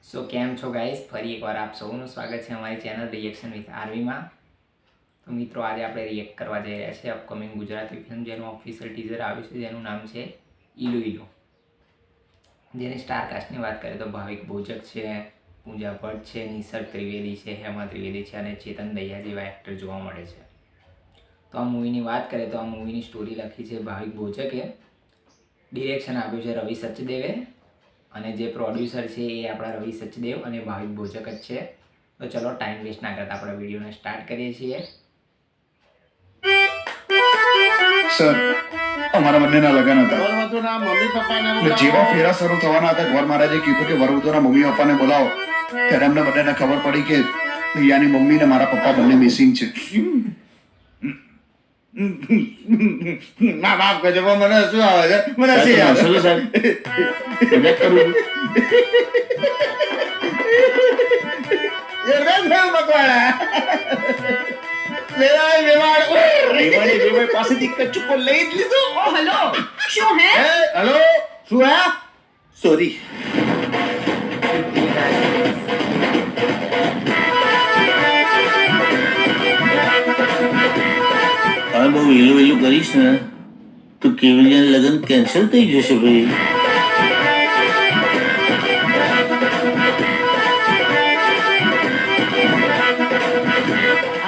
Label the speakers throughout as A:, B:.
A: સો કેમ છો ગાઈસ, ફરી એકવાર આપ સૌનું સ્વાગત છે અમારી ચેનલ રિએક્શન વિથ આરવીમાં. તો મિત્રો, આજે આપણે રિએક્ટ કરવા જઈ રહ્યા છીએ અપકમિંગ ગુજરાતી ફિલ્મ જેનું ઓફિશિયલ ટીઝર આવ્યું છે, જેનું નામ છે ઈલુ ઈલુ. જેની સ્ટાર કાસ્ટની વાત કરીએ તો ભાવિક બોચક છે, પૂજા ભટ્ટ છે, નિસર્ગ ત્રિવેદી છે, હેમા ત્રિવેદી છે અને ચેતન દહિયા જેવા એક્ટર જોવા મળે છે. તો આ મૂવીની વાત કરીએ તો આ મૂવીની સ્ટોરી લખી છે ભાવિક બોચકે, ડિરેક્શન આપ્યું છે રવિ સચદેવે અને જે પ્રોડ્યુસર છે એ આપણા રવિ સચદેવ અને ભાવિક બોચક જ છે. તો ચલો ટાઈમ વેસ્ટ ના કરતા આપણે વિડીયોને સ્ટાર્ટ કરીએ છીએ.
B: સર, અમારા બંનેના લગ્ન હતા. જેવા ફેરા શરૂ થવાના હતા, ગોર મહારાજે કીધું કે વરવધુના મમ્મી પપ્પાને બોલાવો. ત્યારે અમને બંનેને ખબર પડી કે યાની મમ્મી ને મારા પપ્પા બંને મિસિંગ છે.
C: ના બાપ કરજો, મને શું આવે છે? મને શું યાદ છે સાહેબ? મજાક કરું છું. પાસેથી કચુકો લઈ જ લીધો.
D: હેલો, શું હે?
C: હેલો, શું હે? સોરી.
E: હવે બહુ વહેલું વહેલું કરીશ ને તો કેવલિયાના લગ્ન કેન્સલ થઈ જશે ભાઈ.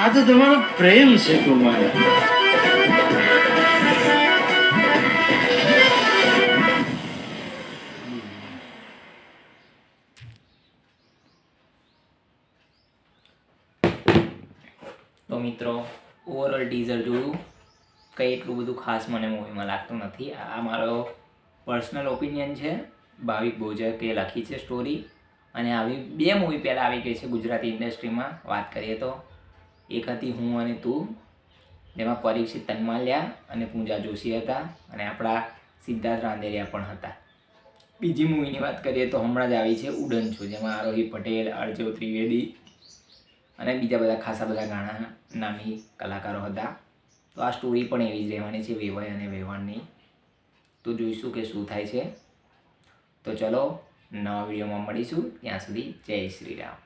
C: આ તો તમારો પ્રેમ છે કુમાર.
A: તો મિત્રો, ઓવરઓલ ટીઝર જોયું, કંઈ એટલું બધું ખાસ મને મૂવીમાં લાગતું નથી. આ મારો પર્સનલ ઓપિનિયન છે. ભાવિક બોચકે લખી છે સ્ટોરી, અને આવી 2 મૂવી પહેલાં આવી ગઈ છે ગુજરાતી ઇન્ડસ્ટ્રીમાં. વાત કરીએ તો એક હતી હું અને તું, જેમાં પરીક્ષિત તન્માલિયા અને પૂજા જોશી હતા, અને આપણા સિદ્ધાર્થ રાંદેરિયા પણ હતા. બીજી મૂવીની વાત કરીએ તો હમણાં જ આવી છે ઉડન છું, જેમાં આરોહી પટેલ, અર્જવ ત્રિવેદી અને બીજા બધા ખાસા બધા ગાણા નામી કલાકારો હતા. તો આ સ્ટોરી પણ એવી જ રહેવાની છે, વેવાઈ અને વેવાણની. તો જોઈશું કે શું થાય છે. તો ચલો, નવા વિડીયોમાં મળીશું. ત્યાં સુધી જય શ્રી રામ.